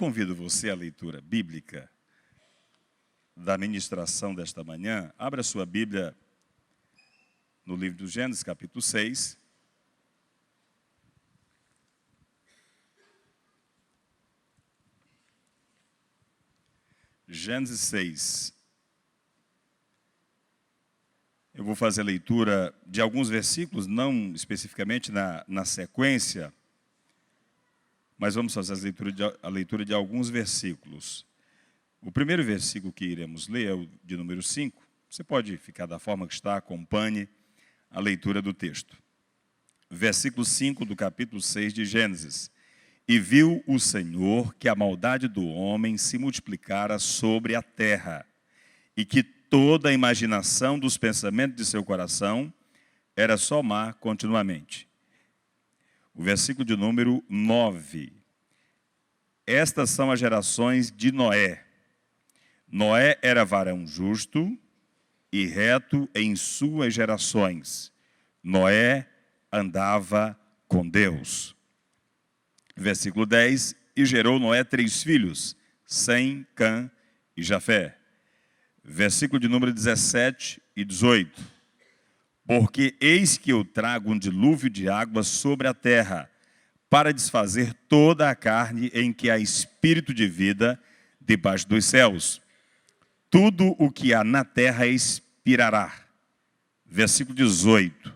convido você à leitura bíblica da ministração desta manhã. Abra sua Bíblia no livro do Gênesis, capítulo 6. Gênesis 6. Eu vou fazer a leitura de alguns versículos, não especificamente na sequência, mas vamos fazer a leitura de alguns versículos. O primeiro versículo que iremos ler é o de número 5. Você pode ficar da forma que está, acompanhe a leitura do texto. Versículo 5 do capítulo 6 de Gênesis. E viu o Senhor que a maldade do homem se multiplicara sobre a terra, e que toda a imaginação dos pensamentos de seu coração era só má continuamente. O versículo de número 9. Estas são as gerações de Noé. Noé era varão justo e reto em suas gerações. Noé andava com Deus. Versículo 10. E gerou Noé 3 filhos, Sem, Cã e Jafé. Versículo de número 17 e 18. Porque eis que eu trago um dilúvio de águas sobre a terra, para desfazer toda a carne em que há espírito de vida debaixo dos céus. Tudo o que há na terra expirará. Versículo 18.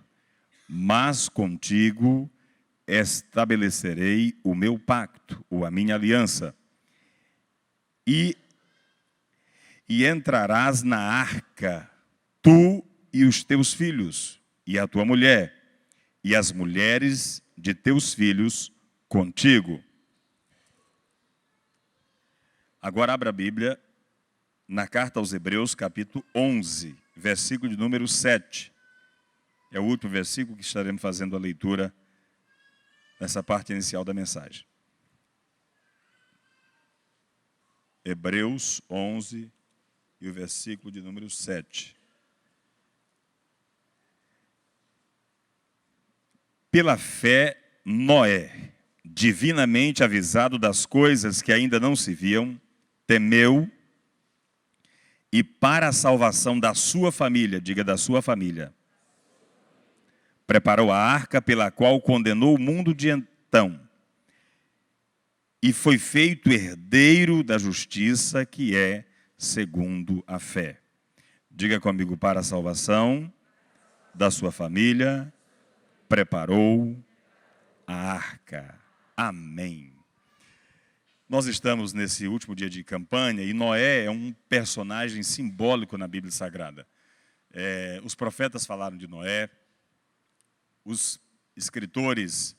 Mas contigo estabelecerei o meu pacto, ou a minha aliança, e entrarás na arca, tu e os teus filhos, e a tua mulher, e as mulheres de teus filhos contigo. Agora abra a Bíblia na carta aos Hebreus, capítulo 11, versículo de número 7. É o último versículo que estaremos fazendo a leitura nessa parte inicial da mensagem. Hebreus 11 e o versículo de número 7. Pela fé, Noé, divinamente avisado das coisas que ainda não se viam, temeu e para a salvação da sua família, diga da sua família, preparou a arca pela qual condenou o mundo de então e foi feito herdeiro da justiça que é segundo a fé. Diga comigo, para a salvação da sua família, preparou a arca. Amém. Nós estamos nesse último dia de campanha e Noé é um personagem simbólico na Bíblia Sagrada. Os profetas falaram de Noé, os escritores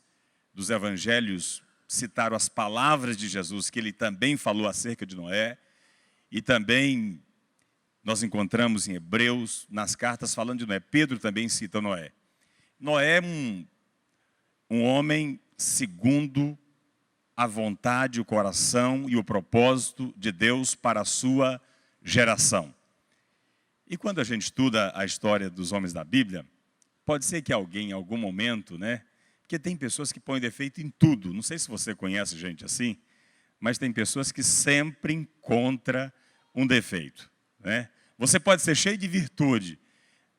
dos evangelhos citaram as palavras de Jesus, que ele também falou acerca de Noé, e também nós encontramos em Hebreus, nas cartas, falando de Noé. Pedro também cita Noé. Noé é um homem segundo a vontade, o coração e o propósito de Deus para a sua geração. E quando a gente estuda a história dos homens da Bíblia, pode ser que alguém, em algum momento, porque tem pessoas que põem defeito em tudo. Não sei se você conhece gente assim, mas tem pessoas que sempre encontram um defeito. Você pode ser cheio de virtude,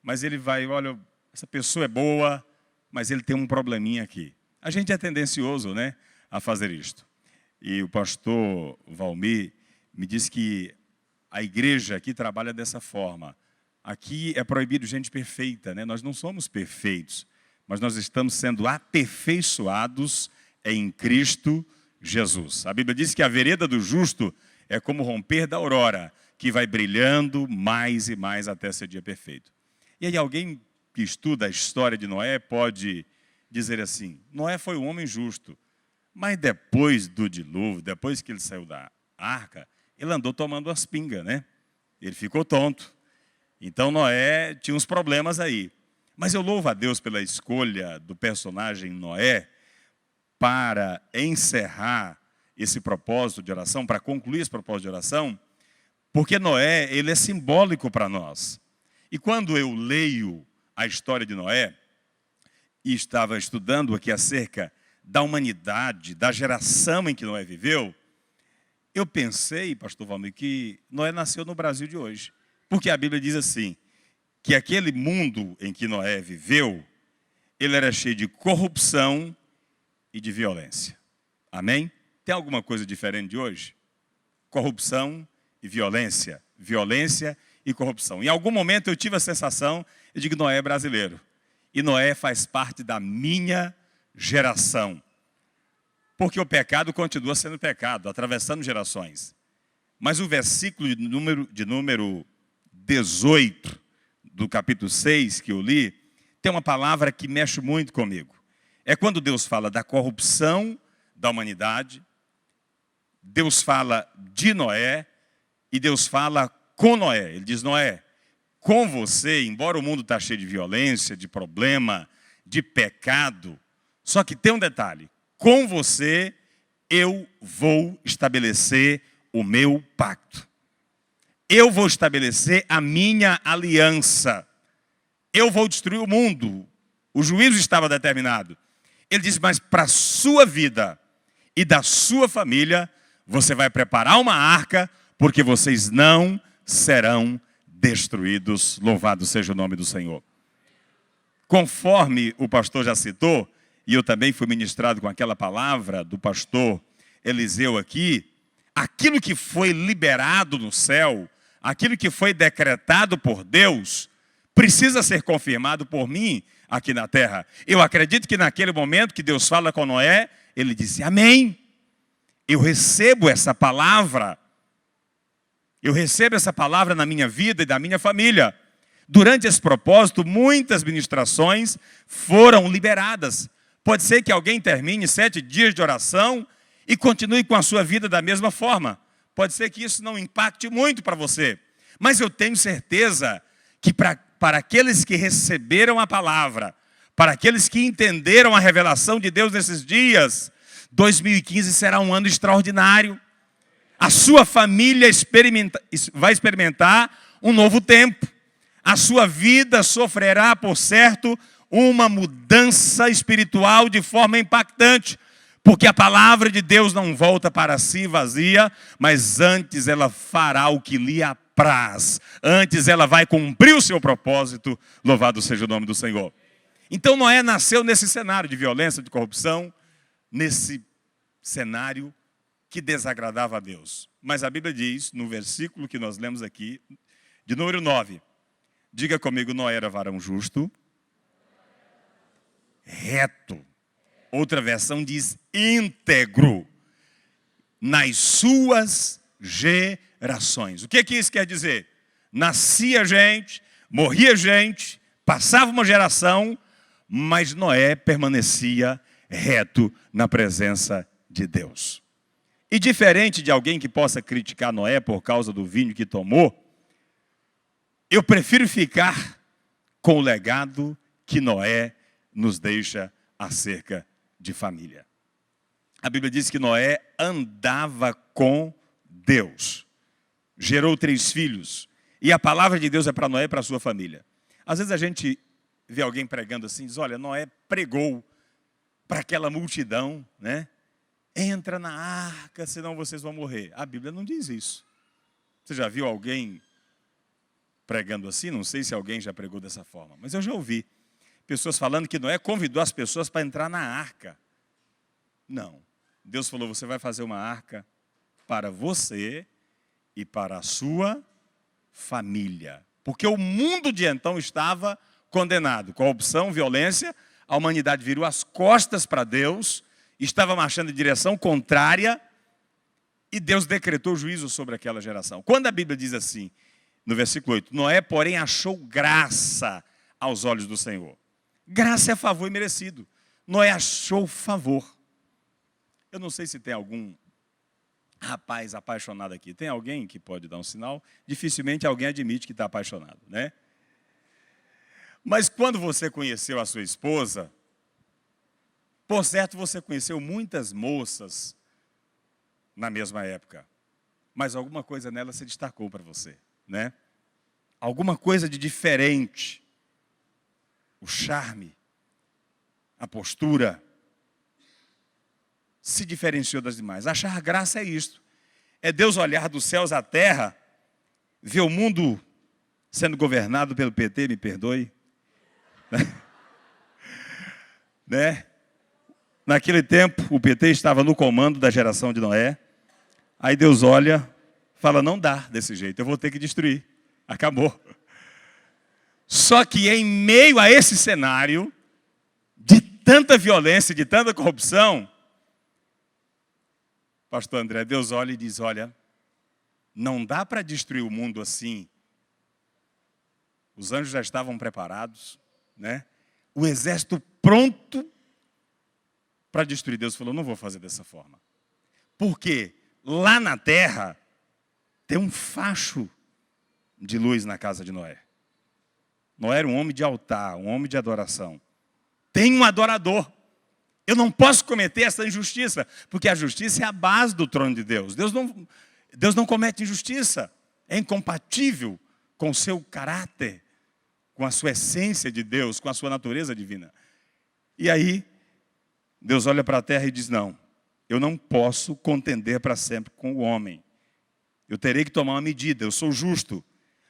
mas ele vai, olha, essa pessoa é boa, mas ele tem um probleminha aqui. A gente é tendencioso, a fazer isto. E o pastor Valmir me disse que a igreja aqui trabalha dessa forma. Aqui é proibido gente perfeita, Nós não somos perfeitos, mas nós estamos sendo aperfeiçoados em Cristo Jesus. A Bíblia diz que a vereda do justo é como o romper da aurora, que vai brilhando mais e mais até ser dia perfeito. E aí alguém que estuda a história de Noé pode dizer assim, Noé foi um homem justo, mas depois do dilúvio, depois que ele saiu da arca, ele andou tomando as pingas, Ele ficou tonto. Então Noé tinha uns problemas aí. Mas eu louvo a Deus pela escolha do personagem Noé para encerrar esse propósito de oração, para concluir esse propósito de oração, porque Noé, ele é simbólico para nós. E quando eu leio a história de Noé, e estava estudando aqui acerca da humanidade, da geração em que Noé viveu, Eu pensei, pastor Valmir, que Noé nasceu no Brasil de hoje. Porque a Bíblia diz assim, que aquele mundo em que Noé viveu, ele era cheio de corrupção e de violência. Amém? Tem alguma coisa diferente de hoje? Corrupção e violência. Violência e corrupção. Em algum momento eu tive a sensação, eu digo, Noé é brasileiro. E Noé faz parte da minha geração. Porque o pecado continua sendo pecado, atravessando gerações. Mas o versículo de número 18 do capítulo 6 que eu li, tem uma palavra que mexe muito comigo. É quando Deus fala da corrupção da humanidade, Deus fala de Noé e Deus fala com Noé. Ele diz, Noé, com você, embora o mundo está cheio de violência, de problema, de pecado, só que tem um detalhe, com você eu vou estabelecer o meu pacto. Eu vou estabelecer a minha aliança. Eu vou destruir o mundo. O juízo estava determinado. Ele diz, mas para a sua vida e da sua família, você vai preparar uma arca, porque vocês não serão destruídos. Louvado seja o nome do Senhor. Conforme o pastor já citou, e eu também fui ministrado com aquela palavra do pastor Eliseu aqui, aquilo que foi liberado no céu, aquilo que foi decretado por Deus, precisa ser confirmado por mim aqui na terra. Eu acredito que naquele momento que Deus fala com Noé, ele disse, amém. Eu recebo essa palavra. Eu recebo essa palavra na minha vida e da minha família. Durante esse propósito, muitas ministrações foram liberadas. Pode ser que alguém termine 7 dias de oração e continue com a sua vida da mesma forma. Pode ser que isso não impacte muito para você. Mas eu tenho certeza que para aqueles que receberam a palavra, para aqueles que entenderam a revelação de Deus nesses dias, 2015 será um ano extraordinário. A sua família vai experimentar um novo tempo. A sua vida sofrerá, por certo, uma mudança espiritual de forma impactante. Porque a palavra de Deus não volta para si vazia, mas antes ela fará o que lhe apraz. Antes ela vai cumprir o seu propósito. Louvado seja o nome do Senhor. Então Noé nasceu nesse cenário de violência, de corrupção, nesse cenário que desagradava a Deus. Mas a Bíblia diz, no versículo que nós lemos aqui, de número 9, diga comigo, Noé era varão justo, reto. Outra versão diz íntegro nas suas gerações. O que isso quer dizer? Nascia gente, morria gente, passava uma geração, mas Noé permanecia reto na presença de Deus. E diferente de alguém que possa criticar Noé por causa do vinho que tomou, eu prefiro ficar com o legado que Noé nos deixa acerca de família. A Bíblia diz que Noé andava com Deus. Gerou 3 filhos. E a palavra de Deus é para Noé e para a sua família. Às vezes a gente vê alguém pregando assim, diz, olha, Noé pregou para aquela multidão, né? Entra na arca, senão vocês vão morrer. A Bíblia não diz isso. Você já viu alguém pregando assim? Não sei se alguém já pregou dessa forma, mas eu já ouvi pessoas falando que Noé convidou as pessoas para entrar na arca. Não. Deus falou, você vai fazer uma arca para você e para a sua família. Porque o mundo de então estava condenado. Corrupção, violência, a humanidade virou as costas para Deus, estava marchando em direção contrária e Deus decretou juízo sobre aquela geração. Quando a Bíblia diz assim, no versículo 8, Noé, porém, achou graça aos olhos do Senhor. Graça é favor imerecido. Noé achou favor. Eu não sei se tem algum rapaz apaixonado aqui. Tem alguém que pode dar um sinal? Dificilmente alguém admite que está apaixonado, né? Mas quando você conheceu a sua esposa, por certo você conheceu muitas moças na mesma época. Mas alguma coisa nela se destacou para você, né? Alguma coisa de diferente. O charme, a postura, se diferenciou das demais. Achar graça é isto. É Deus olhar dos céus à terra, ver o mundo sendo governado pelo PT, me perdoe. Né? Naquele tempo, o PT estava no comando da geração de Noé. Aí Deus olha, fala, não dá desse jeito, eu vou ter que destruir. Acabou. Só que em meio a esse cenário de tanta violência, de tanta corrupção, pastor André, Deus olha e diz, olha, não dá para destruir o mundo assim. Os anjos já estavam preparados, né? O exército pronto para destruir. Deus falou, não vou fazer dessa forma. Porque lá na terra tem um facho de luz na casa de Noé. Noé era um homem de altar, um homem de adoração. Tem um adorador. Eu não posso cometer essa injustiça, porque a justiça é a base do trono de Deus. Deus não comete injustiça. É incompatível com o seu caráter, com a sua essência de Deus, com a sua natureza divina. E aí, Deus olha para a terra e diz, não, eu não posso contender para sempre com o homem. Eu terei que tomar uma medida, eu sou justo.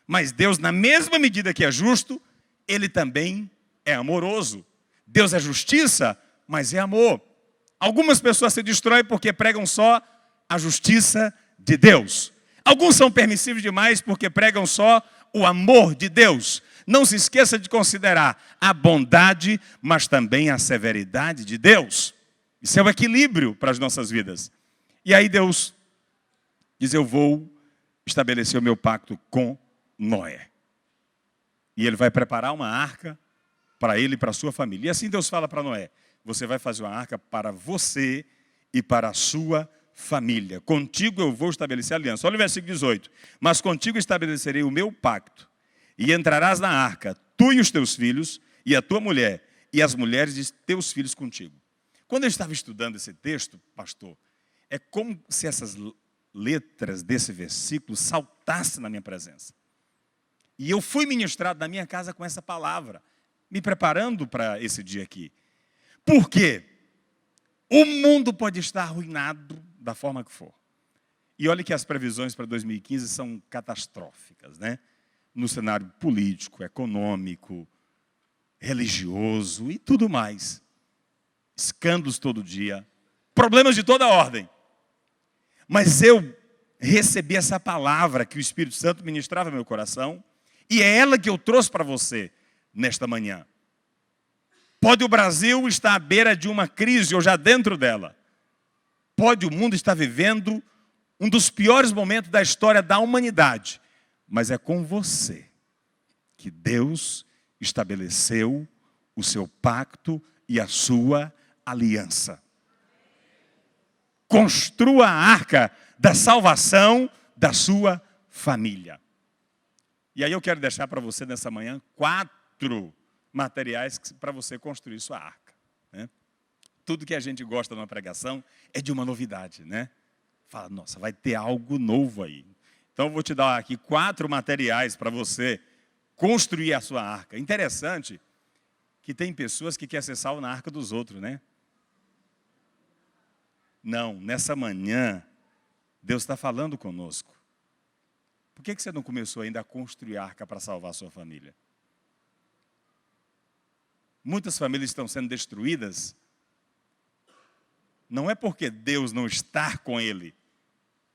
Mas Deus, na mesma medida que é justo, Ele também é amoroso. Deus é justiça, mas é amor. Algumas pessoas se destroem porque pregam só a justiça de Deus. Alguns são permissivos demais porque pregam só o amor de Deus. Não se esqueça de considerar a bondade, mas também a severidade de Deus. Isso é o equilíbrio para as nossas vidas. E aí Deus diz, eu vou estabelecer o meu pacto com Noé. E ele vai preparar uma arca para ele e para a sua família. E assim Deus fala para Noé, você vai fazer uma arca para você e para a sua família. Contigo eu vou estabelecer aliança. Olha o versículo 18. Mas contigo estabelecerei o meu pacto. E entrarás na arca, tu e os teus filhos, e a tua mulher, e as mulheres de teus filhos contigo. Quando eu estava estudando esse texto, pastor, é como se essas letras desse versículo saltassem na minha presença. E eu fui ministrado na minha casa com essa palavra, me preparando para esse dia aqui. Por quê? O mundo pode estar arruinado da forma que for. E olha que as previsões para 2015 são catastróficas, né? No cenário político, econômico, religioso e tudo mais. Escândalos todo dia, problemas de toda ordem. Mas eu recebi essa palavra que o Espírito Santo ministrava no meu coração, e é ela que eu trouxe para você nesta manhã. Pode o Brasil estar à beira de uma crise ou já dentro dela. Pode o mundo estar vivendo um dos piores momentos da história da humanidade. Mas é com você que Deus estabeleceu o seu pacto e a sua aliança. Construa a arca da salvação da sua família. E aí eu quero deixar para você nessa manhã 4 materiais para você construir sua arca, né? Tudo que a gente gosta numa pregação é de uma novidade, né? Fala, nossa, vai ter algo novo aí. Então eu vou te dar aqui 4 materiais para você construir a sua arca. Interessante que tem pessoas que querem ser salvo na arca dos outros, né? Não, nessa manhã, Deus está falando conosco. Por que você não começou ainda a construir a arca para salvar a sua família? Muitas famílias estão sendo destruídas. Não é porque Deus não está com ele,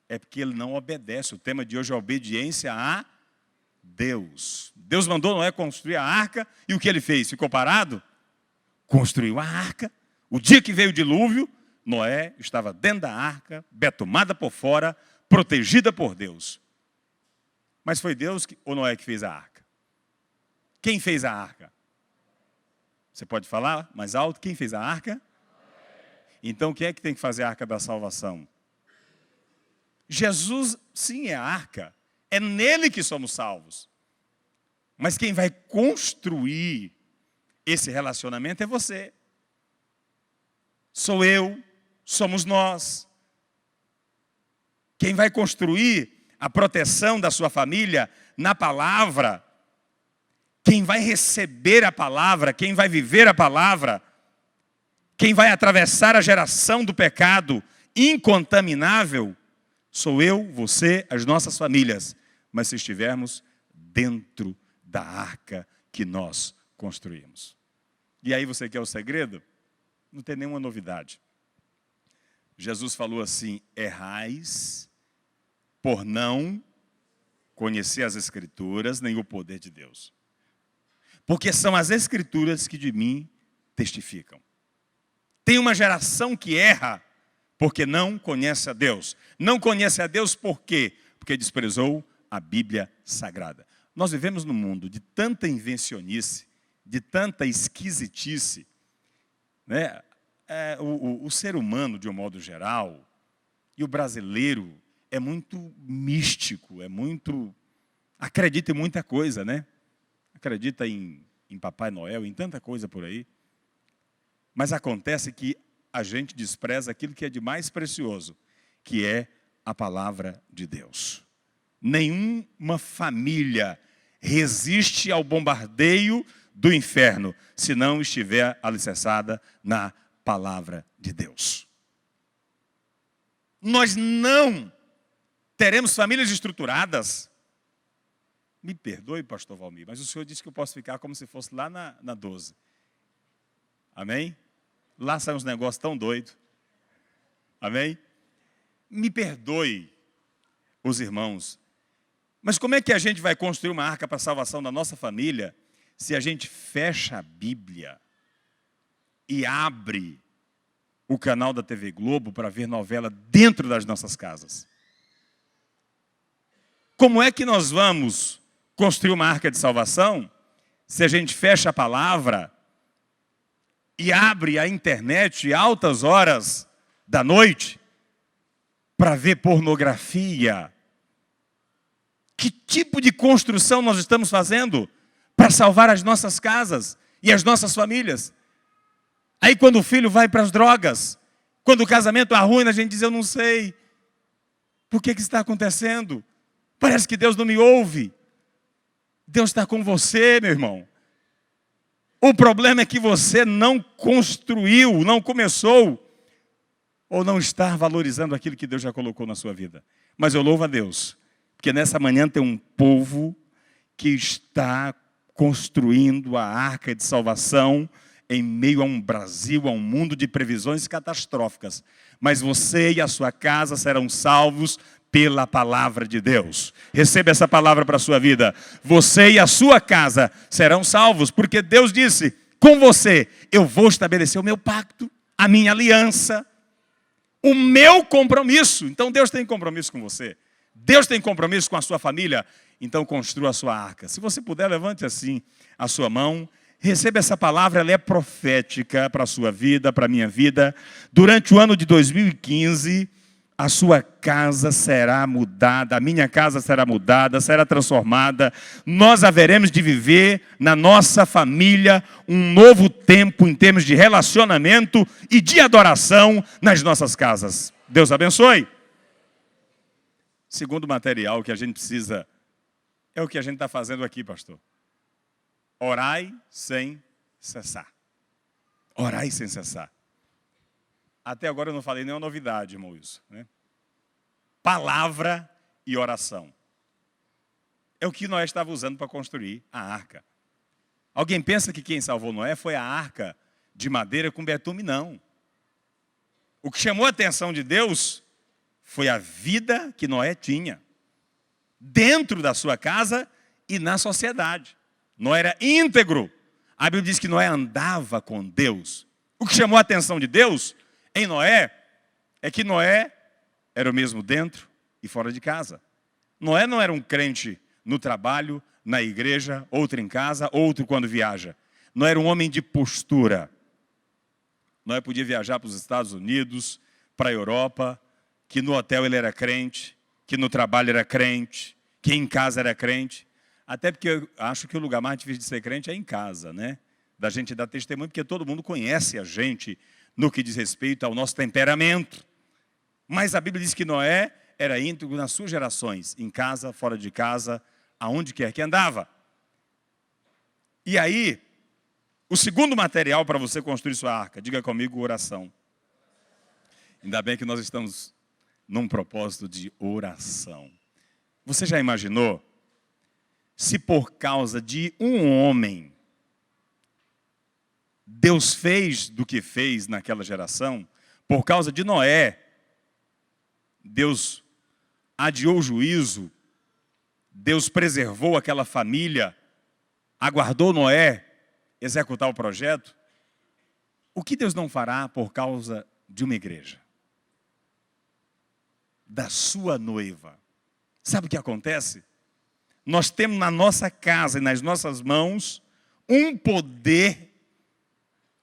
é porque ele não obedece. O tema de hoje é obediência a Deus. Deus mandou Noé construir a arca, e o que ele fez? Ficou parado? Construiu a arca. O dia que veio o dilúvio, Noé estava dentro da arca, betumada por fora, protegida por Deus. Mas foi Deus ou Noé que fez a arca? Quem fez a arca? Você pode falar mais alto? Quem fez a arca? Então quem é que tem que fazer a arca da salvação? Jesus, sim, é a arca. É nele que somos salvos. Mas quem vai construir esse relacionamento é você. Sou eu, somos nós. Quem vai construir a proteção da sua família na palavra, quem vai receber a palavra, quem vai viver a palavra, quem vai atravessar a geração do pecado incontaminável, Sou eu, você, as nossas famílias. Mas se estivermos dentro da arca que nós construímos. E aí você quer o segredo? Não tem nenhuma novidade. Jesus falou assim: errais por não conhecer as Escrituras nem o poder de Deus. Porque são as Escrituras que de mim testificam. Tem uma geração que erra porque não conhece a Deus. Não conhece a Deus por quê? Porque desprezou a Bíblia Sagrada. Nós vivemos num mundo de tanta invencionice, de tanta esquisitice, né? O ser humano, de um modo geral, e o brasileiro é muito místico, acredita em muita coisa, né? Acredita em Papai Noel, em tanta coisa por aí. Mas acontece que a gente despreza aquilo que é de mais precioso, que é a palavra de Deus. Nenhuma família resiste ao bombardeio do inferno se não estiver alicerçada na palavra de Deus. Nós não teremos famílias estruturadas. Me perdoe, pastor Valmir, mas o senhor disse que eu posso ficar como se fosse lá na 12. Amém? Lá saem uns negócios tão doidos. Amém? Me perdoe, os irmãos, mas como é que a gente vai construir uma arca para a salvação da nossa família se a gente fecha a Bíblia e abre o canal da TV Globo para ver novela dentro das nossas casas? Como é que nós vamos construir uma arca de salvação se a gente fecha a palavra e abre a internet altas horas da noite para ver pornografia? Que tipo de construção nós estamos fazendo para salvar as nossas casas e as nossas famílias? Aí quando o filho vai para as drogas, quando o casamento arruina, a gente diz: eu não sei. Por que está acontecendo? Parece que Deus não me ouve. Deus está com você, meu irmão. O problema é que você não construiu, não começou, ou não está valorizando aquilo que Deus já colocou na sua vida. Mas eu louvo a Deus, porque nessa manhã tem um povo que está construindo a arca de salvação em meio a um Brasil, a um mundo de previsões catastróficas. Mas você e a sua casa serão salvos pela palavra de Deus. Receba essa palavra para a sua vida. Você e a sua casa serão salvos, porque Deus disse: com você eu vou estabelecer o meu pacto, a minha aliança, o meu compromisso. Então Deus tem compromisso com você. Deus tem compromisso com a sua família. Então construa a sua arca. Se você puder, levante assim a sua mão. Receba essa palavra, ela é profética para a sua vida, para a minha vida. Durante o ano de 2015, a sua casa será mudada, a minha casa será mudada, será transformada. Nós haveremos de viver na nossa família um novo tempo em termos de relacionamento e de adoração nas nossas casas. Deus abençoe. Segundo material que a gente precisa, é o que a gente está fazendo aqui, pastor. Orai sem cessar. Orai sem cessar. Até agora eu não falei nenhuma novidade, irmão Wilson, né? Palavra e oração. É o que Noé estava usando para construir a arca. Alguém pensa que quem salvou Noé foi a arca de madeira com betume? Não. O que chamou a atenção de Deus foi a vida que Noé tinha dentro da sua casa e na sociedade. Noé era íntegro. A Bíblia diz que Noé andava com Deus. O que chamou a atenção de Deus em Noé é que Noé era o mesmo dentro e fora de casa. Noé não era um crente no trabalho, na igreja, outro em casa, outro quando viaja. Noé era um homem de postura. Noé podia viajar para os Estados Unidos, para a Europa, que no hotel ele era crente, que no trabalho era crente, que em casa era crente. Até porque eu acho que o lugar mais difícil de ser crente é em casa, né? Da gente dar testemunho, porque todo mundo conhece a gente no que diz respeito ao nosso temperamento. Mas a Bíblia diz que Noé era íntegro nas suas gerações, em casa, fora de casa, aonde quer que andava. E aí, o segundo material para você construir sua arca, diga comigo, oração. Ainda bem que nós estamos num propósito de oração. Você já imaginou se por causa de um homem Deus fez do que fez naquela geração? Por causa de Noé, Deus adiou o juízo, Deus preservou aquela família, aguardou Noé executar o projeto. O que Deus não fará por causa de uma igreja? Da sua noiva. Sabe o que acontece? Nós temos na nossa casa e nas nossas mãos um poder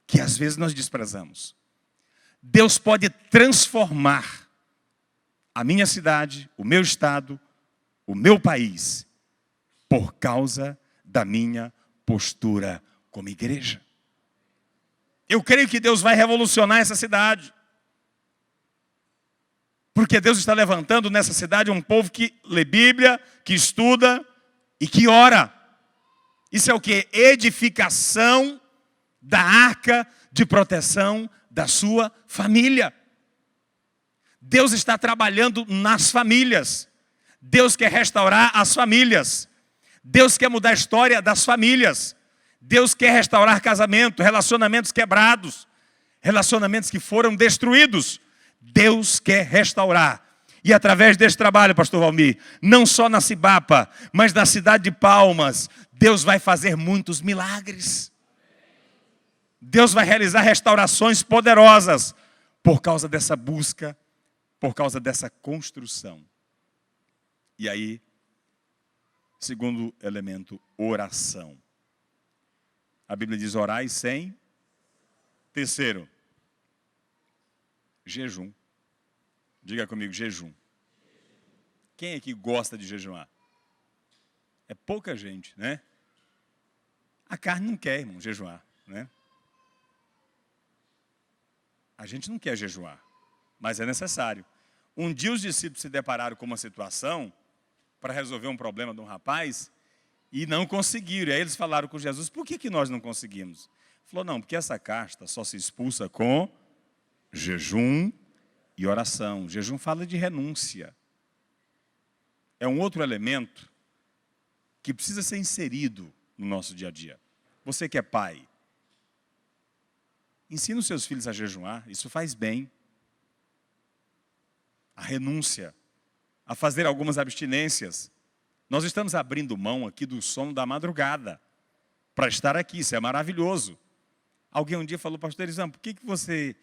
que às vezes nós desprezamos. Deus pode transformar a minha cidade, o meu estado, o meu país, por causa da minha postura como igreja. Eu creio que Deus vai revolucionar essa cidade. Porque Deus está levantando nessa cidade um povo que lê Bíblia, que estuda e que ora. Isso é o quê? Edificação da arca de proteção da sua família. Deus está trabalhando nas famílias. Deus quer restaurar as famílias. Deus quer mudar a história das famílias. Deus quer restaurar casamento, relacionamentos quebrados, relacionamentos que foram destruídos. Deus quer restaurar. E através desse trabalho, pastor Valmir, não só na Cibapa, mas na cidade de Palmas, Deus vai fazer muitos milagres. Deus vai realizar restaurações poderosas por causa dessa busca, por causa dessa construção. E aí, segundo elemento, oração. A Bíblia diz orai sem. Terceiro, jejum. Diga comigo, jejum. Quem aqui gosta de jejuar? É pouca gente, né? A carne não quer, irmão, jejuar, né? A gente não quer jejuar, mas é necessário. Um dia os discípulos se depararam com uma situação para resolver um problema de um rapaz e não conseguiram. E aí eles falaram com Jesus, por que nós não conseguimos? Ele falou, não, porque essa casta só se expulsa com jejum e oração. Jejum fala de renúncia. É um outro elemento que precisa ser inserido no nosso dia a dia. Você que é pai, ensina os seus filhos a jejuar, isso faz bem. A renúncia, a fazer algumas abstinências. Nós estamos abrindo mão aqui do sono da madrugada para estar aqui, isso é maravilhoso. Alguém um dia falou, pastor Elisão, por que você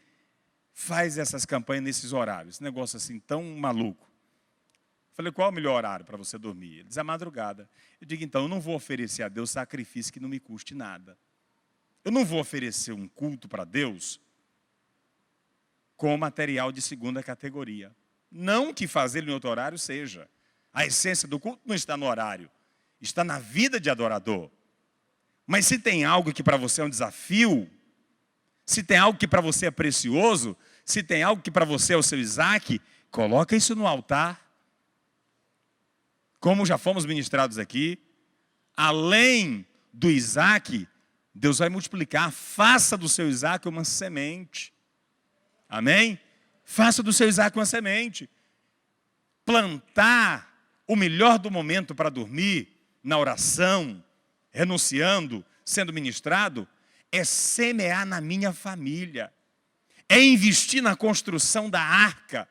faz essas campanhas nesses horários? Esse negócio assim tão maluco. Eu falei, qual é o melhor horário para você dormir? Ele diz, a madrugada. Eu digo, então, eu não vou oferecer a Deus sacrifício que não me custe nada. Eu não vou oferecer um culto para Deus com material de segunda categoria. Não que fazer em outro horário seja. A essência do culto não está no horário. Está na vida de adorador. Mas se tem algo que para você é um desafio, se tem algo que para você é precioso, se tem algo que para você é o seu Isaac, coloca isso no altar. Como já fomos ministrados aqui, além do Isaac, Deus vai multiplicar. Faça do seu Isaac uma semente. Amém? Faça do seu Isaac uma semente. Plantar o melhor do momento para dormir, na oração, renunciando, sendo ministrado, é semear na minha família. É investir na construção da arca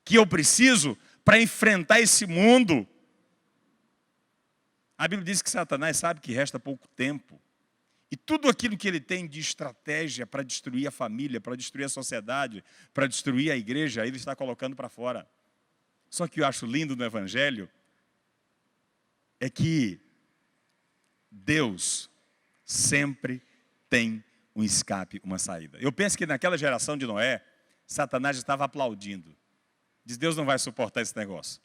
que eu preciso para enfrentar esse mundo. A Bíblia diz que Satanás sabe que resta pouco tempo. E tudo aquilo que ele tem de estratégia para destruir a família, para destruir a sociedade, para destruir a igreja, ele está colocando para fora. Só que eu acho lindo no Evangelho é que Deus sempre tem um escape, uma saída. Eu penso que naquela geração de Noé, Satanás estava aplaudindo. Diz, Deus não vai suportar esse negócio.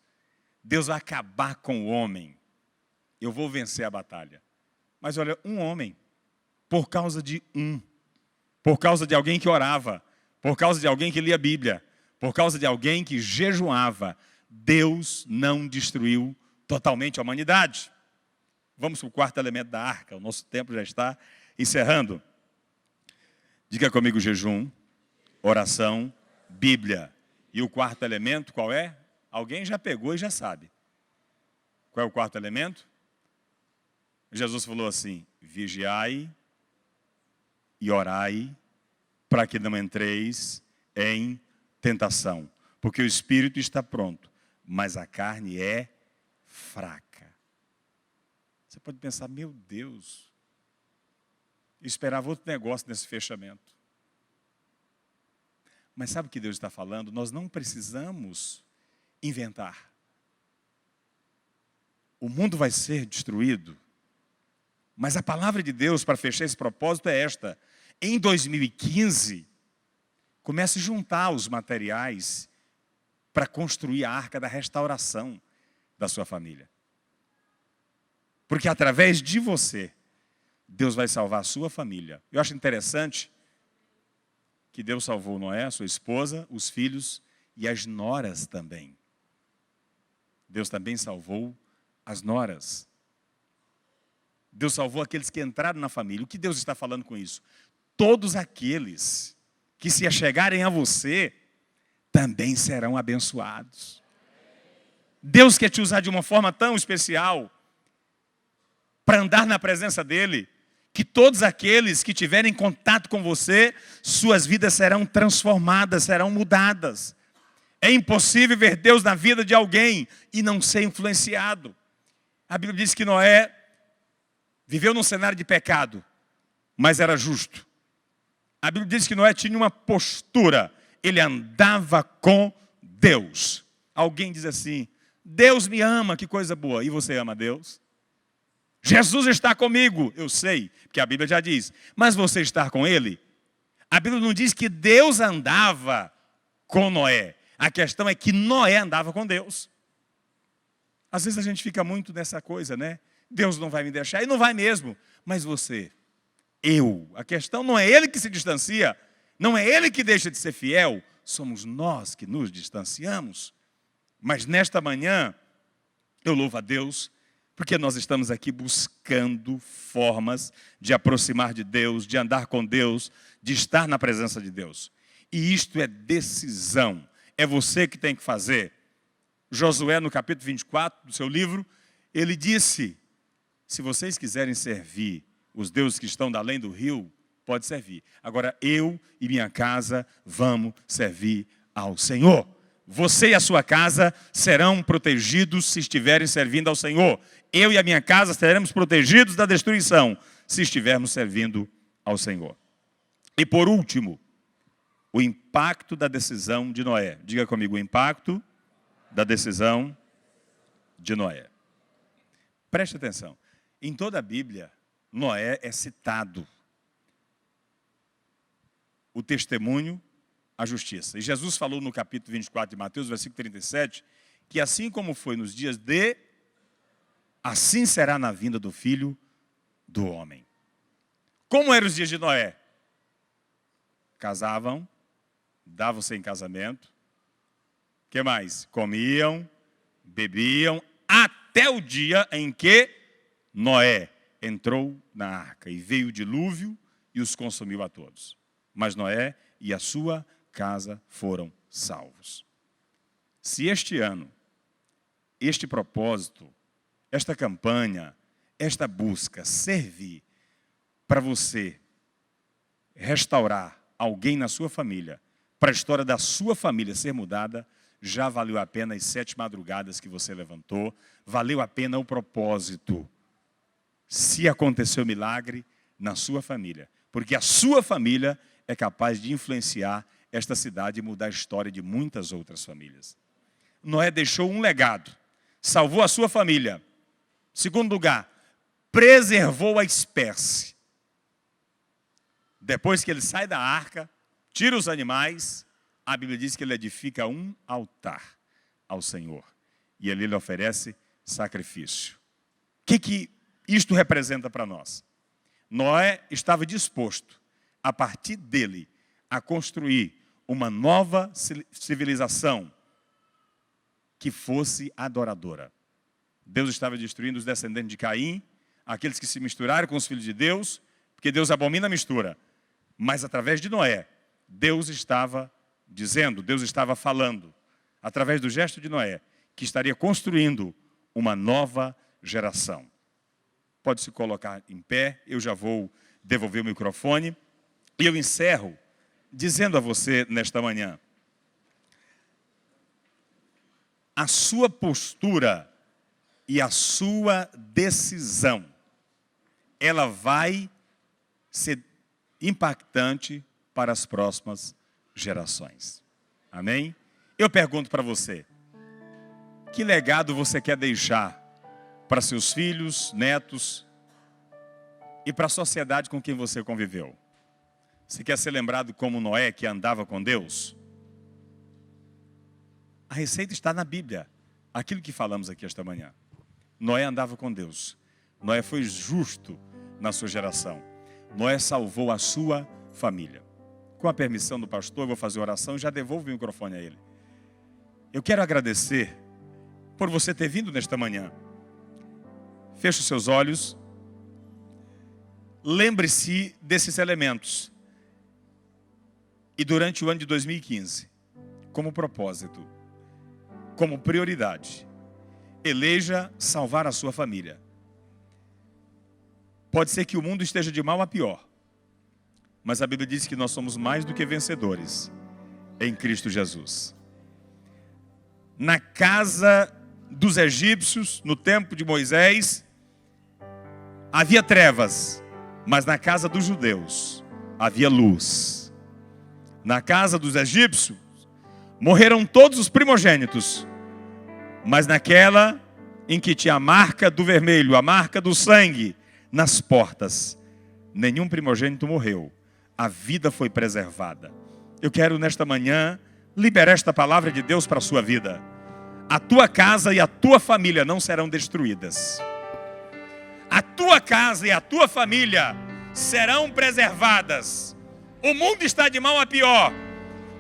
Deus vai acabar com o homem. Eu vou vencer a batalha. Mas olha, um homem, por causa de por causa de alguém que orava, por causa de alguém que lia a Bíblia, por causa de alguém que jejuava, Deus não destruiu totalmente a humanidade. Vamos para o quarto elemento da arca, o nosso tempo já está encerrando. Diga comigo jejum, oração, Bíblia. E o quarto elemento qual é? Alguém já pegou e já sabe. Qual é o quarto elemento? Jesus falou assim: vigiai e orai para que não entreis em tentação. Porque o espírito está pronto, mas a carne é fraca. Você pode pensar, meu Deus, eu esperava outro negócio nesse fechamento. Mas sabe o que Deus está falando? Nós não precisamos inventar. O mundo vai ser destruído, mas a palavra de Deus para fechar esse propósito é esta: em 2015, comece a juntar os materiais para construir a arca da restauração da sua família. Porque através de você, Deus vai salvar a sua família. Eu acho interessante que Deus salvou Noé, a sua esposa, os filhos e as noras também. Deus também salvou as noras. Deus salvou aqueles que entraram na família. O que Deus está falando com isso? Todos aqueles que se achegarem a você também serão abençoados. Deus quer te usar de uma forma tão especial para andar na presença dEle, que todos aqueles que tiverem contato com você, suas vidas serão transformadas, serão mudadas. É impossível ver Deus na vida de alguém e não ser influenciado. A Bíblia diz que Noé viveu num cenário de pecado, mas era justo. A Bíblia diz que Noé tinha uma postura, ele andava com Deus. Alguém diz assim: Deus me ama, que coisa boa. E você ama Deus? Jesus está comigo, eu sei, porque a Bíblia já diz. Mas você está com Ele? A Bíblia não diz que Deus andava com Noé. A questão é que Noé andava com Deus. Às vezes a gente fica muito nessa coisa, né? Deus não vai me deixar, e não vai mesmo. Mas você, a questão não é Ele que se distancia, não é Ele que deixa de ser fiel, somos nós que nos distanciamos. Mas nesta manhã, eu louvo a Deus, porque nós estamos aqui buscando formas de aproximar de Deus, de andar com Deus, de estar na presença de Deus. E isto é decisão, é você que tem que fazer. Josué, no capítulo 24 do seu livro, ele disse: se vocês quiserem servir os deuses que estão da além do rio, pode servir. Agora eu e minha casa vamos servir ao Senhor. Você e a sua casa serão protegidos se estiverem servindo ao Senhor. Eu e a minha casa seremos protegidos da destruição se estivermos servindo ao Senhor. E por último, o impacto da decisão de Noé. Diga comigo, o impacto da decisão de Noé. Preste atenção. Em toda a Bíblia, Noé é citado. O testemunho, a justiça. E Jesus falou no capítulo 24 de Mateus, versículo 37, que assim como foi nos dias de, assim será na vinda do Filho do Homem. Como eram os dias de Noé? Casavam, davam-se em casamento. O que mais? Comiam, bebiam, até o dia em que Noé entrou na arca e veio o dilúvio e os consumiu a todos. Mas Noé e a sua casa foram salvos. Se este ano, este propósito, esta campanha, esta busca servir para você restaurar alguém na sua família, para a história da sua família ser mudada, já valeu a pena as 7 madrugadas que você levantou, valeu a pena o propósito. Se aconteceu milagre na sua família, porque a sua família é capaz de influenciar esta cidade e mudar a história de muitas outras famílias. Noé deixou um legado, salvou a sua família. Segundo lugar, preservou a espécie. Depois que ele sai da arca, tira os animais, a Bíblia diz que ele edifica um altar ao Senhor. E ali ele oferece sacrifício. O que isto representa para nós? Noé estava disposto, a partir dele, a construir uma nova civilização que fosse adoradora. Deus estava destruindo os descendentes de Caim, aqueles que se misturaram com os filhos de Deus, porque Deus abomina a mistura. Mas através de Noé, Deus estava dizendo, Deus estava falando, através do gesto de Noé, que estaria construindo uma nova geração. Pode se colocar em pé, eu já vou devolver o microfone. E eu encerro dizendo a você nesta manhã, a sua postura e a sua decisão, ela vai ser impactante para as próximas gerações. Amém? Eu pergunto para você, que legado você quer deixar para seus filhos, netos e para a sociedade com quem você conviveu? Você quer ser lembrado como Noé, que andava com Deus? A receita está na Bíblia, aquilo que falamos aqui esta manhã. Noé andava com Deus. Noé foi justo na sua geração. Noé salvou a sua família. Com a permissão do pastor, eu vou fazer oração e já devolvo o microfone a ele. Eu quero agradecer por você ter vindo nesta manhã. Feche os seus olhos. Lembre-se desses elementos. E durante o ano de 2015, como propósito, como prioridade, eleja salvar a sua família. Pode ser que o mundo esteja de mal a pior, mas a Bíblia diz que nós somos mais do que vencedores em Cristo Jesus. Na casa dos egípcios, no tempo de Moisés, havia trevas, mas na casa dos judeus havia luz. Na casa dos egípcios morreram todos os primogênitos, mas naquela em que tinha a marca do vermelho, a marca do sangue nas portas, nenhum primogênito morreu. A vida foi preservada. Eu quero nesta manhã liberar esta palavra de Deus para a sua vida. A tua casa e a tua família não serão destruídas. A tua casa e a tua família serão preservadas. O mundo está de mal a pior,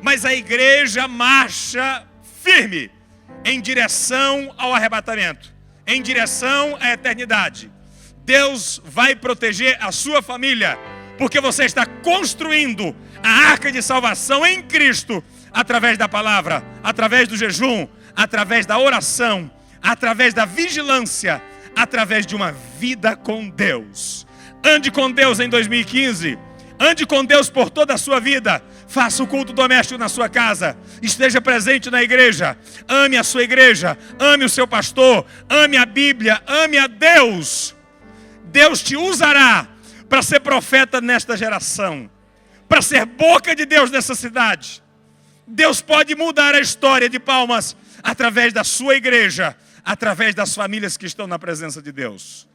mas a igreja marcha firme em direção ao arrebatamento, em direção à eternidade. Deus vai proteger a sua família, porque você está construindo a arca de salvação em Cristo, através da palavra, através do jejum, através da oração, através da vigilância, através de uma vida com Deus. Ande com Deus em 2015, ande com Deus por toda a sua vida. Faça o culto doméstico na sua casa, esteja presente na igreja, ame a sua igreja, ame o seu pastor, ame a Bíblia, ame a Deus. Deus te usará para ser profeta nesta geração, para ser boca de Deus nessa cidade. Deus pode mudar a história de Palmas através da sua igreja, através das famílias que estão na presença de Deus.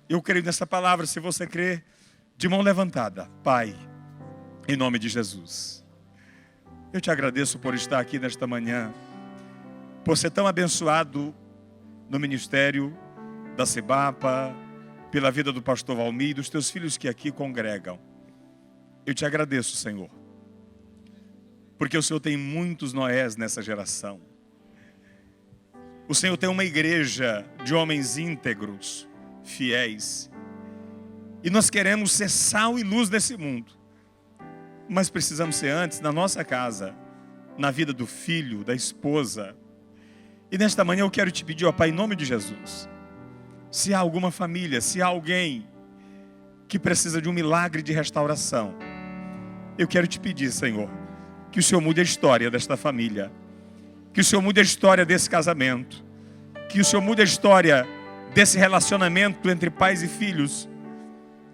Eu creio nessa palavra, se você crê, de mão levantada. Pai, em nome de Jesus, eu te agradeço por estar aqui nesta manhã, por ser tão abençoado no ministério da Cebapa, pela vida do pastor Valmir e dos teus filhos que aqui congregam. Eu te agradeço, Senhor, porque o Senhor tem muitos Noés nessa geração. O Senhor tem uma igreja de homens íntegros, fiéis, e nós queremos ser sal e luz nesse mundo, mas precisamos ser antes na nossa casa, na vida do filho, da esposa. E nesta manhã eu quero te pedir, ó Pai, em nome de Jesus, se há alguma família, se há alguém que precisa de um milagre de restauração, eu quero te pedir, Senhor, que o Senhor mude a história desta família, que o Senhor mude a história desse casamento, que o Senhor mude a história desse relacionamento entre pais e filhos,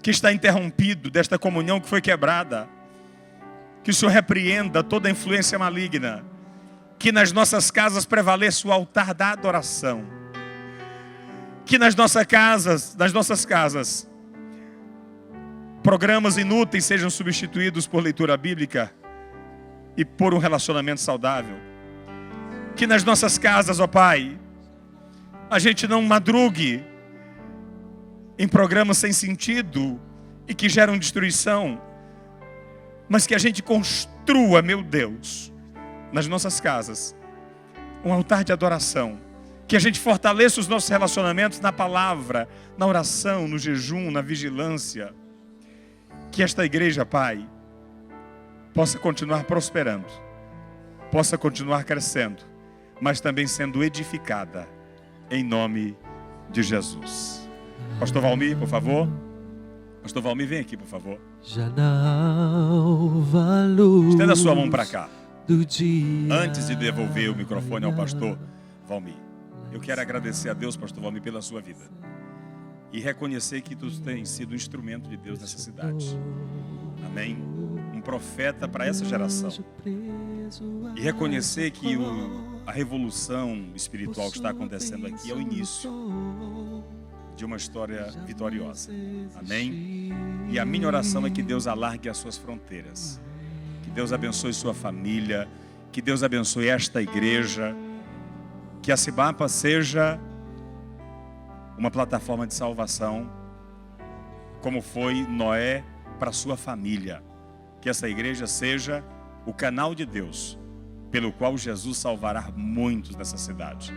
que está interrompido, desta comunhão que foi quebrada. Que o Senhor repreenda toda a influência maligna, que nas nossas casas prevaleça o altar da adoração, que nas nossas casas, programas inúteis sejam substituídos por leitura bíblica e por um relacionamento saudável. Que nas nossas casas, ó Pai, a gente não madrugue em programas sem sentido e que geram destruição, mas que a gente construa, meu Deus, nas nossas casas, um altar de adoração. Que a gente fortaleça os nossos relacionamentos na palavra, na oração, no jejum, na vigilância. Que esta igreja, Pai, possa continuar prosperando possa continuar crescendo, mas também sendo edificada, em nome de Jesus. Pastor Valmir, por favor. Pastor Valmir, vem aqui, por favor. Estenda a sua mão para cá. Antes de devolver o microfone ao pastor Valmir, eu quero agradecer a Deus, pastor Valmir, pela sua vida. E reconhecer que tu tens sido um instrumento de Deus nessa cidade. Amém? Um profeta para essa geração. E reconhecer que a revolução espiritual que está acontecendo aqui é o início de uma história vitoriosa. Amém? E a minha oração é que Deus alargue as suas fronteiras. Que Deus abençoe sua família. Que Deus abençoe esta igreja. Que a Cibapa seja uma plataforma de salvação, como foi Noé para sua família. Que essa igreja seja o canal de Deus, pelo qual Jesus salvará muitos nessa cidade.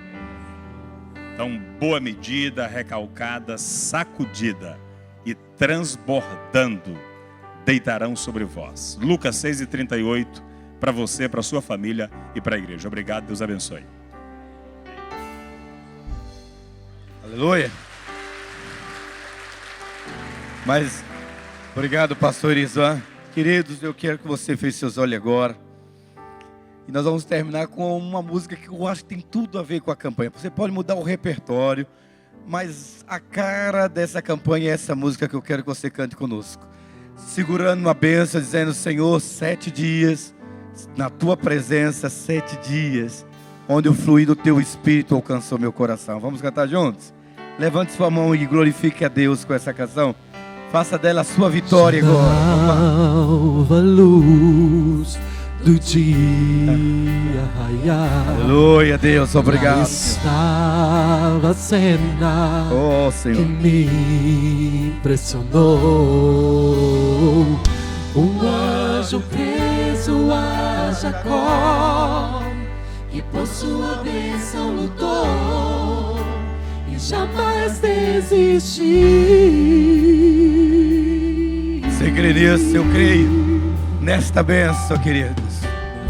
Então, boa medida, recalcada, sacudida e transbordando, deitarão sobre vós. Lucas 6:38, para você, para sua família e para a igreja. Obrigado, Deus abençoe. Aleluia. Mas, obrigado, pastor Isan. Queridos, eu quero que você feche seus olhos agora. E nós vamos terminar com uma música que eu acho que tem tudo a ver com a campanha. Você pode mudar o repertório, mas a cara dessa campanha é essa música que eu quero que você cante conosco. Segurando uma bênção, dizendo: Senhor, 7 dias na tua presença, 7 dias, onde o fluir do teu espírito alcançou meu coração. Vamos cantar juntos? Levante sua mão e glorifique a Deus com essa canção. Faça dela a sua vitória agora. Nova luz do dia raiar. Aleluia, Deus, obrigado. Estava a cena Oh, Senhor, que me impressionou. Um anjo preso a Jacó, que por sua bênção lutou e jamais desistiu. você crê nisso? Eu creio nesta bênção, queridos.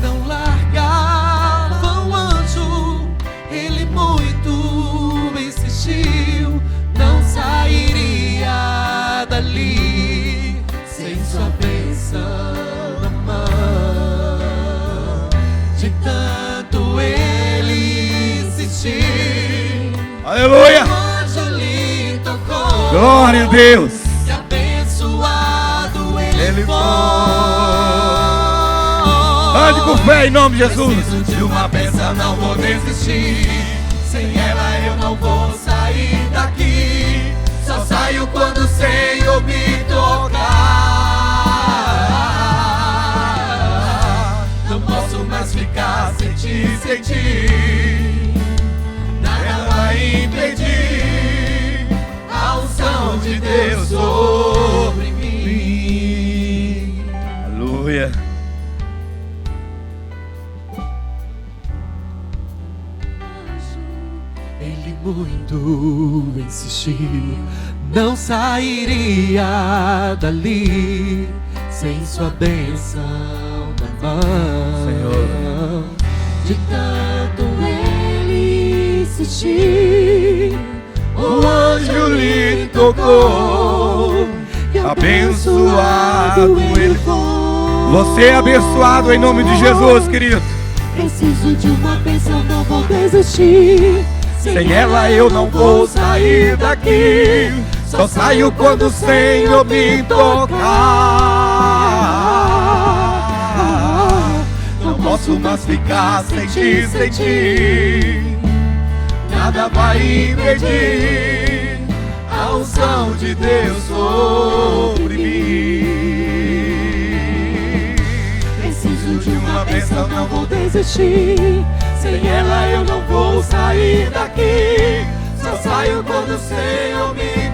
Não largava o anjo, ele muito insistiu, não sairia dali sem sua bênção na mão. De tanto ele insistir, Aleluia. o anjo lhe tocou. Glória a Deus. E abençoado ele foi. Ande com fé em nome de Jesus. Preciso de uma bênção, não vou desistir. Sem ela eu não vou sair daqui. Só saio quando o Senhor me tocar. Não posso mais ficar sem te sentir. Nada vai impedir a unção de Deus sobre mim. Aleluia. Ele muito insistiu, não sairia dali sem sua bênção na mão. Senhor. De tanto ele insistir, o anjo lhe tocou. E abençoado ele foi. Você é abençoado em nome de Jesus, querido. Preciso de uma bênção, não vou desistir. Sem ela eu não vou sair daqui. Só saio quando o Senhor me tocar. Não posso mais ficar sem te sentir. Nada vai impedir a unção de Deus sobre mim. Preciso de uma bênção, não vou desistir. Sem ela eu não vou sair daqui. Só saio quando o Senhor me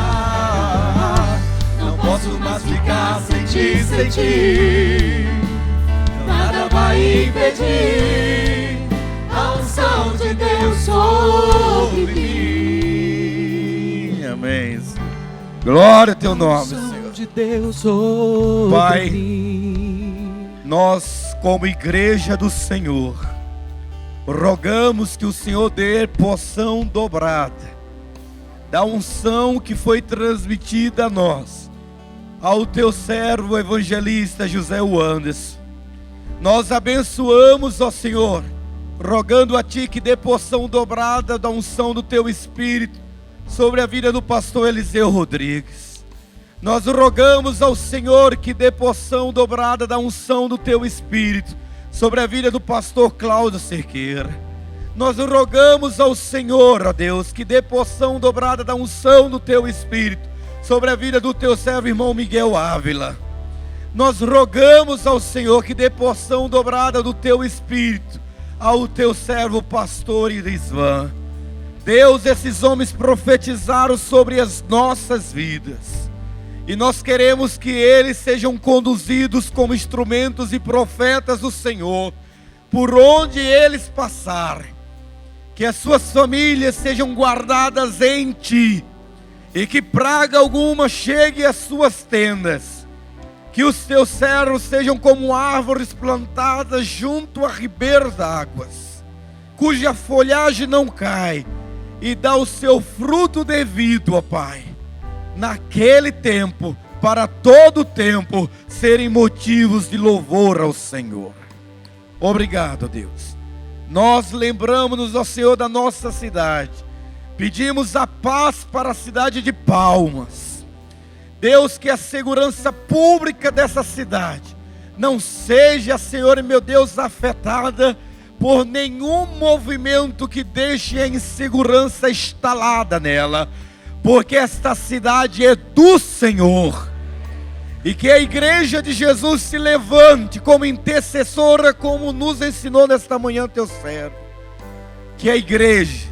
tocar. Não posso mais ficar sem te sentir. Nada vai impedir a unção de Deus sobre mim. Amém. Glória ao teu nome, A unção Senhor. de Deus sobre Pai, mim. nós, como igreja do Senhor, rogamos que o Senhor dê porção dobrada da unção que foi transmitida a nós, ao teu servo evangelista José Anderson. Nós abençoamos, ó Senhor, rogando a Ti que dê porção dobrada da unção do Teu Espírito sobre a vida do pastor Eliseu Rodrigues. Nós rogamos ao Senhor que dê porção dobrada da unção do Teu Espírito sobre a vida do pastor Cláudio Cerqueira. Nós rogamos ao Senhor, ó Deus, que dê porção dobrada da unção do Teu Espírito sobre a vida do Teu servo irmão Miguel Ávila. Nós rogamos ao Senhor que dê porção dobrada do Teu Espírito ao Teu servo pastor Irisvan. Deus, esses homens profetizaram sobre as nossas vidas, e nós queremos que eles sejam conduzidos como instrumentos e profetas do Senhor, por onde eles passarem. Que as suas famílias sejam guardadas em Ti, e que praga alguma chegue às suas tendas. Que os Teus servos sejam como árvores plantadas junto a ribeiros d'águas, cuja folhagem não cai, e dá o seu fruto devido, ó Pai, naquele tempo, para todo o tempo, serem motivos de louvor ao Senhor. Obrigado, Deus. Nós lembramos-nos, ó Senhor, da nossa cidade. Pedimos a paz para a cidade de Palmas. Deus, que a segurança pública dessa cidade não seja, Senhor, meu Deus, afetada por nenhum movimento que deixe a insegurança instalada nela, porque esta cidade é do Senhor. E que a igreja de Jesus se levante como intercessora, como nos ensinou nesta manhã teu servo. Que a igreja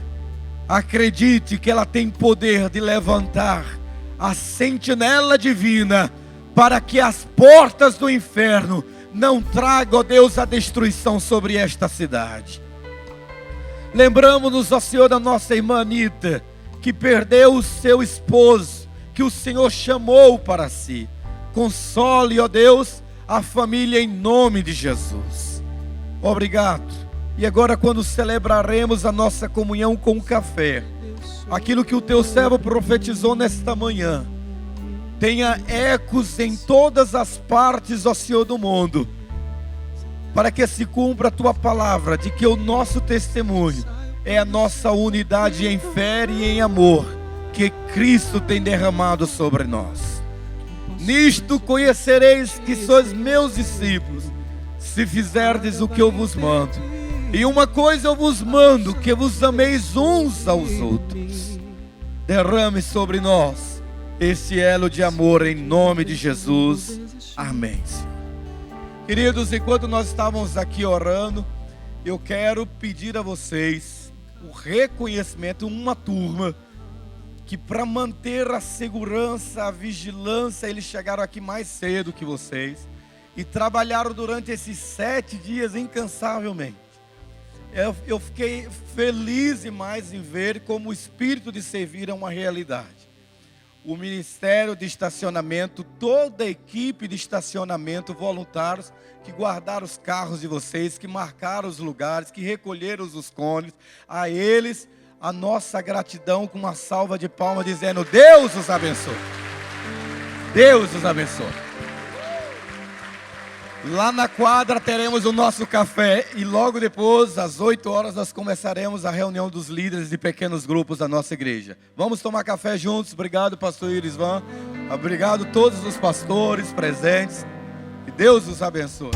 acredite que ela tem poder de levantar a sentinela divina, para que as portas do inferno não tragam, ó Deus, a destruição sobre esta cidade. Lembramos-nos, ó Senhor, da nossa irmã Anita, que perdeu o seu esposo, que o Senhor chamou para si. Console, ó Deus, a família em nome de Jesus. Obrigado. E agora, quando celebraremos a nossa comunhão com o café, aquilo que o teu servo profetizou nesta manhã, tenha ecos em todas as partes, ó Senhor, do mundo, para que se cumpra a tua palavra, de que o nosso testemunho é a nossa unidade em fé e em amor, que Cristo tem derramado sobre nós. Nisto conhecereis que sois meus discípulos, se fizerdes o que eu vos mando. E uma coisa eu vos mando, que vos ameis uns aos outros. Derrame sobre nós esse elo de amor em nome de Jesus. Amém. Queridos, enquanto nós estávamos aqui orando, eu quero pedir a vocês o reconhecimento, uma turma, que para manter a segurança, a vigilância, eles chegaram aqui mais cedo que vocês e trabalharam durante esses 7 dias incansavelmente. Eu fiquei feliz demais em ver como o espírito de servir é uma realidade. O Ministério de Estacionamento, toda a equipe de estacionamento, voluntários que guardaram os carros de vocês, que marcaram os lugares, que recolheram os cones, a eles a nossa gratidão com uma salva de palmas, dizendo: Deus os abençoe. Deus os abençoe. Lá na quadra teremos o nosso café e logo depois, às 8 horas, nós começaremos a reunião dos líderes de pequenos grupos da nossa igreja. Vamos tomar café juntos. Obrigado, pastor Irisvan. Obrigado a todos os pastores presentes. Que Deus os abençoe.